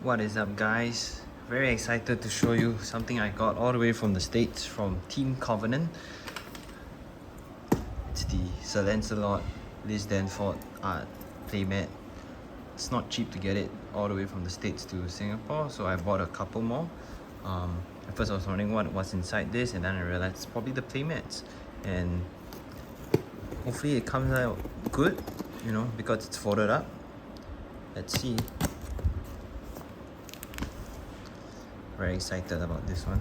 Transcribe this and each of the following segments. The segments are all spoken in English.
What is up, guys? Very excited to show you something I got all the way from the States from Team Covenant. It's the Sir Lancelot Danforth art playmat. It's not cheap to get it all the way from the States to Singapore, so I bought a couple more. At first I was wondering what's inside this, and then I realized it's probably the playmats. And hopefully it comes out good, you know, because it's folded up. Let's see. Very excited about this one.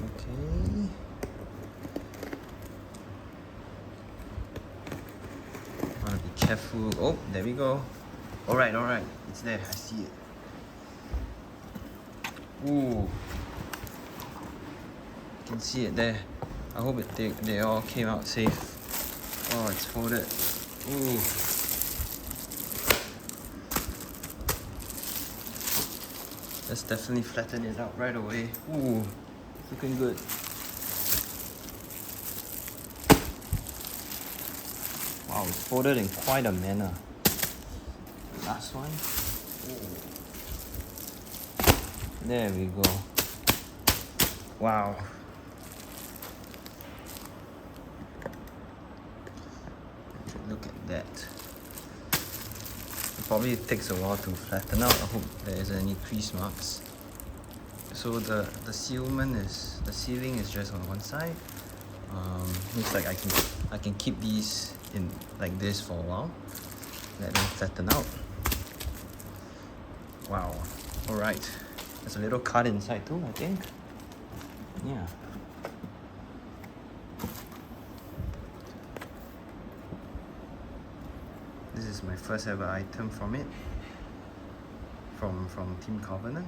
Okay. Wanna be careful. Oh, there we go. Alright, it's there. I see it. Ooh. You can see it there. I hope they all came out safe. Oh, it's folded. Ooh. Let's definitely flatten it out right away. Ooh, looking good. Wow, it's folded in quite a manner. Last one. Ooh. There we go. Wow. Look at that. Probably takes a while to flatten out. I hope there isn't any crease marks. So the sealing is just on one side. Looks like I can keep these in like this for a while. Let them flatten out. Wow. Alright. There's a little card inside too, I think. Yeah. This is my first ever item from it, from Team Covenant.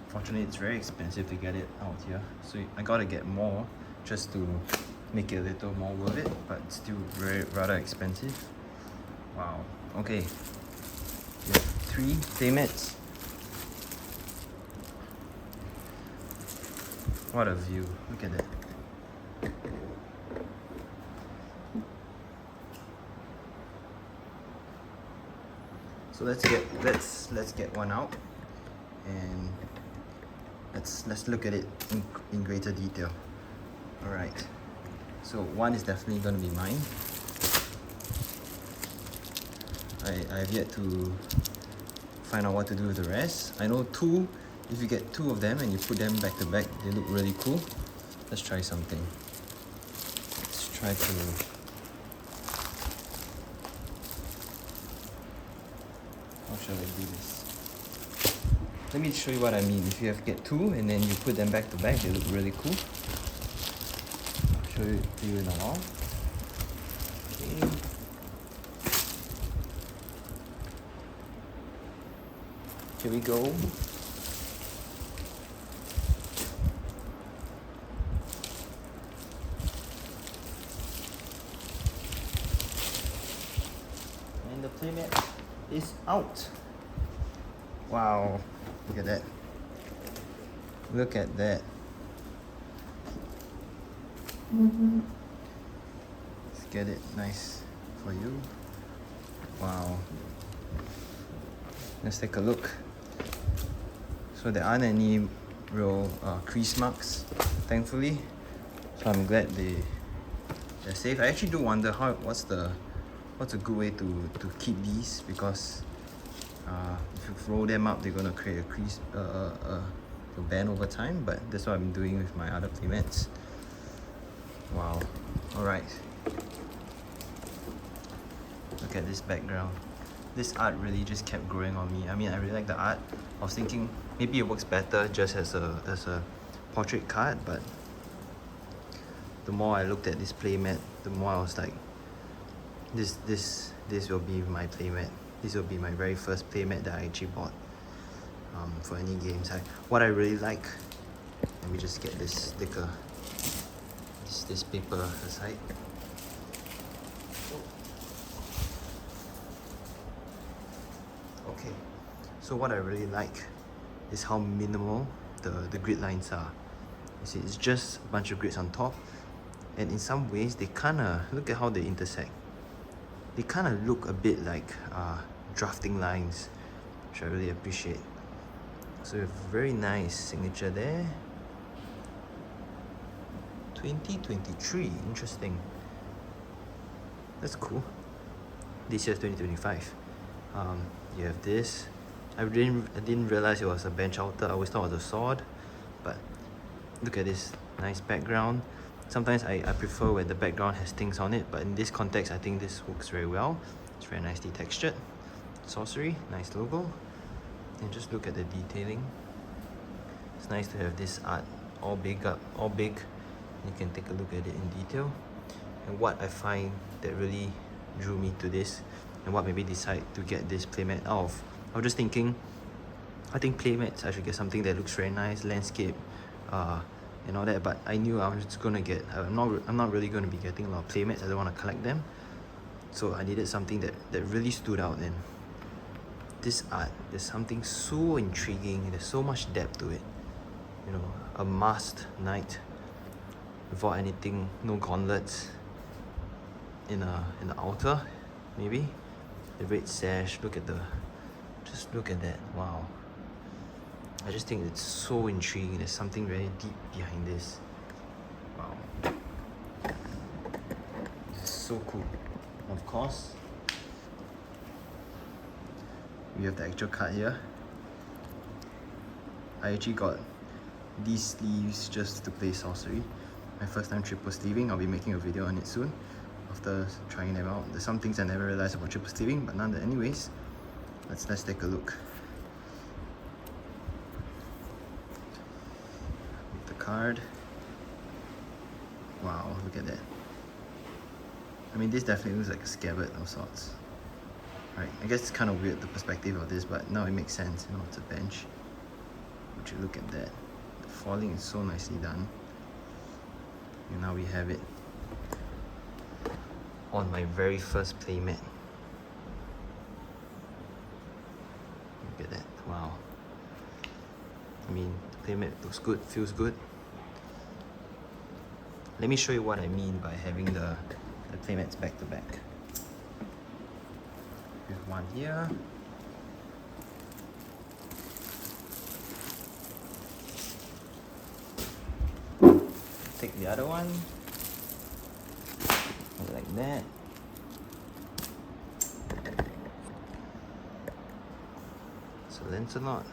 Fortunately, it's very expensive to get it out here, so I gotta get more just to make it a little more worth it, but it's still rather expensive. Wow. Okay, we have 3 playmats. What a view! Look at that. So let's get one out, and let's look at it in greater detail. All right. So one is definitely going to be mine. I've yet to find out what to do with the rest. I know 2. If you get 2 of them and you put them back to back, they look really cool. Let's try something. Let's try to. How shall I do this? Let me show you what I mean. If you get 2 and then you put them back to back, they look really cool. I'll show it to you in a while. Okay. Here we go. And the playmat is out. Wow, look at that. Look at that. Let's get it nice for you. Wow. Let's take a look. So there aren't any real crease marks, thankfully. So I'm glad they're safe. I actually do wonder what's a good way to keep these, because if you roll them up, they're gonna create a crease, a bend over time. But that's what I'm doing with my other playmats. Wow. All right. Look at this background. This art really just kept growing on me. I mean, I really like the art. I was thinking maybe it works better just as a portrait card, but the more I looked at this playmat, the more I was like, this will be my playmat. This will be my very first playmat that I actually bought for any games. What I really like, let me just get this sticker, this paper aside. Okay, so what I really like is how minimal the grid lines are. You see, it's just a bunch of grids on top, and in some ways they kinda, look at how they intersect. they kind of look a bit like drafting lines, which I really appreciate. So a very nice signature there. 2023, interesting. That's cool. This year's 2025. You have this. I didn't realize it was a bench altar. I always thought it was a sword, but look at this nice background. Sometimes I prefer when the background has things on it, but in this context I think this works very well. It's very nicely textured. Sorcery, nice logo. And just look at the detailing. It's nice to have this art all big. You can take a look at it in detail. And what I find that really drew me to this, and what made me decide to get this playmat out of, I was just thinking, I think playmats I should get something that looks very nice, landscape, and all that. But I knew I was just gonna get. I'm not really gonna be getting a lot of playmats. I don't want to collect them. So I needed something that really stood out. And this art, there's something so intriguing. There's so much depth to it. You know, a masked knight without anything, no gauntlets. In the outer, maybe the red sash. Just look at that. Wow. I just think it's so intriguing. There's something very deep behind this. Wow. This is so cool. Of course, we have the actual card here. I actually got these sleeves just to play Sorcery. My first time triple sleeving. I'll be making a video on it soon after trying them out. There's some things I never realized about triple sleeving, but none. Anyways, let's take a look. The card. Wow, look at that. I mean, this definitely looks like a scabbard of sorts. Right, I guess it's kind of weird the perspective of this, but now it makes sense. You know, it's a bench. Would you look at that? The foiling is so nicely done. And now we have it on my very first playmat. Look at that, wow. I mean, the playmat looks good, feels good. Let me show you what I mean by having the playmats back to back. We have one here. Take the other one. Like that. So Lancelot.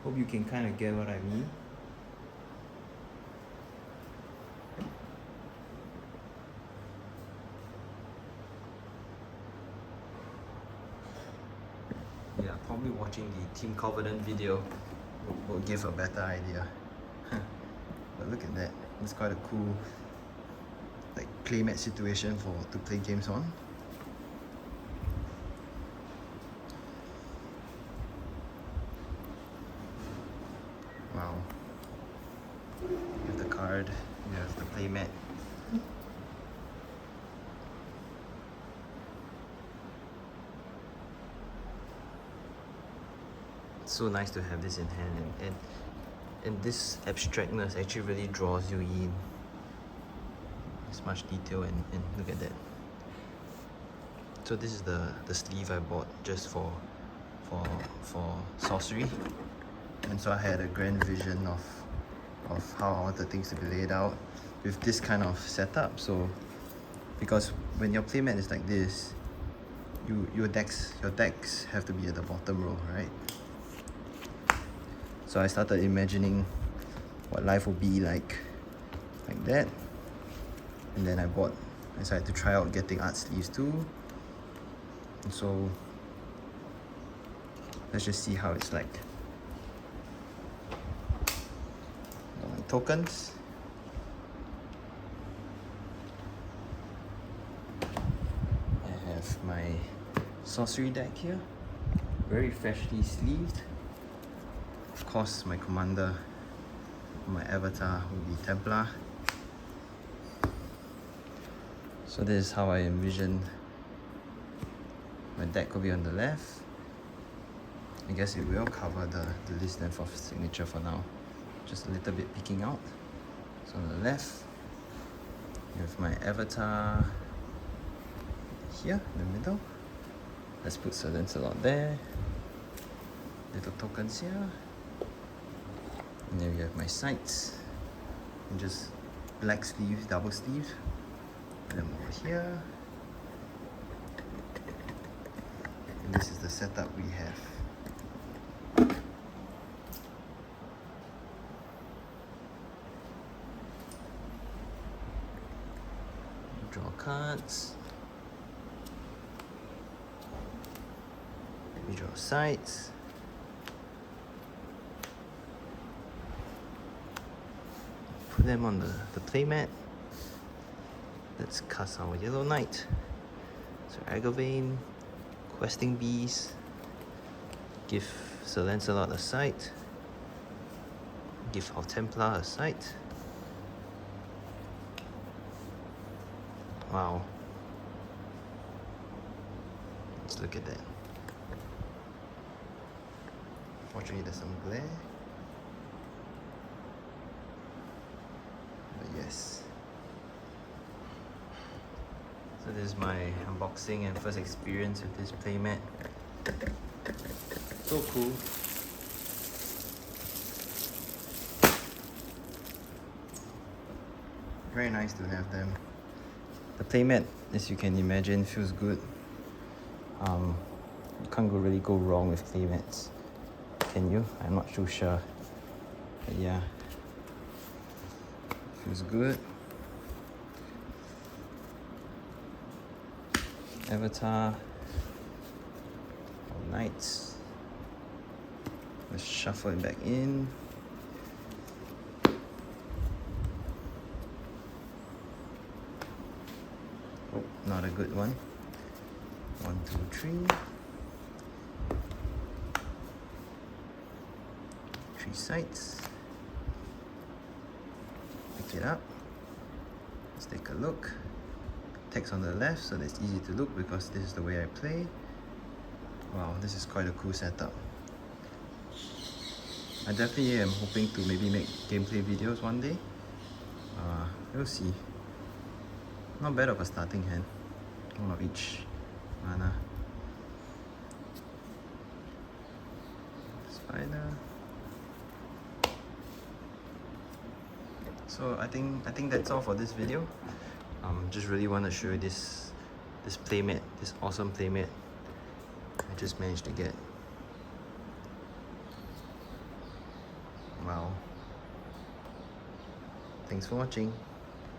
Hope you can kind of get what I mean. Yeah, probably watching the Team Covenant video will give a better idea. But look at that. It's quite a cool like playmat situation to play games on. Wow. You have the card, you have the playmat. It's so nice to have this in hand, and this abstractness actually really draws you in. There's much detail and look at that. So this is the sleeve I bought just for Sorcery. And so I had a grand vision of how I wanted things to be laid out with this kind of setup. So because when your playmat is like this, your decks have to be at the bottom row, right? So I started imagining what life would be like that. And then I decided to try out getting art sleeves too. And so let's just see how it's like. Got my tokens. I have my Sorcery deck here, very freshly sleeved. Of course, my commander, my avatar will be Templar. So this is how I envision my deck will be on the left. I guess it will cover the list Danforth signature for now. Just a little bit peeking out. So on the left, you have my avatar here in the middle. Let's put Sir Lancelot there. Little tokens here. And then we have my sides. And just black sleeve, double sleeve. And then over here. And this is the setup we have. Draw cards. We draw sides. Put them on the playmat. Let's cast our Yellow Knight. So Agavane, Questing Bees. Give Sir Lancelot a sight. Give our Templar a sight. Wow. Let's look at that. Fortunately, there's some glare. But yes. So this is my unboxing and first experience with this playmat. So cool. Very nice to have them. The playmat, as you can imagine, feels good. You can't really go wrong with playmats, can you? I'm not too sure. But yeah, feels good. Avatar, all knights. Let's shuffle it back in. Oh, not a good one. 1, 2, 3. 3 sides. Pick it up. Let's take a look. Text on the left, so that's easy to look because this is the way I play. Wow, this is quite a cool setup. I definitely am hoping to maybe make gameplay videos one day. We'll see. Not bad of a starting hand. One of each mana. Spider. So I think that's all for this video. Just really want to show you this playmat, this awesome playmat I just managed to get. Wow. Thanks for watching.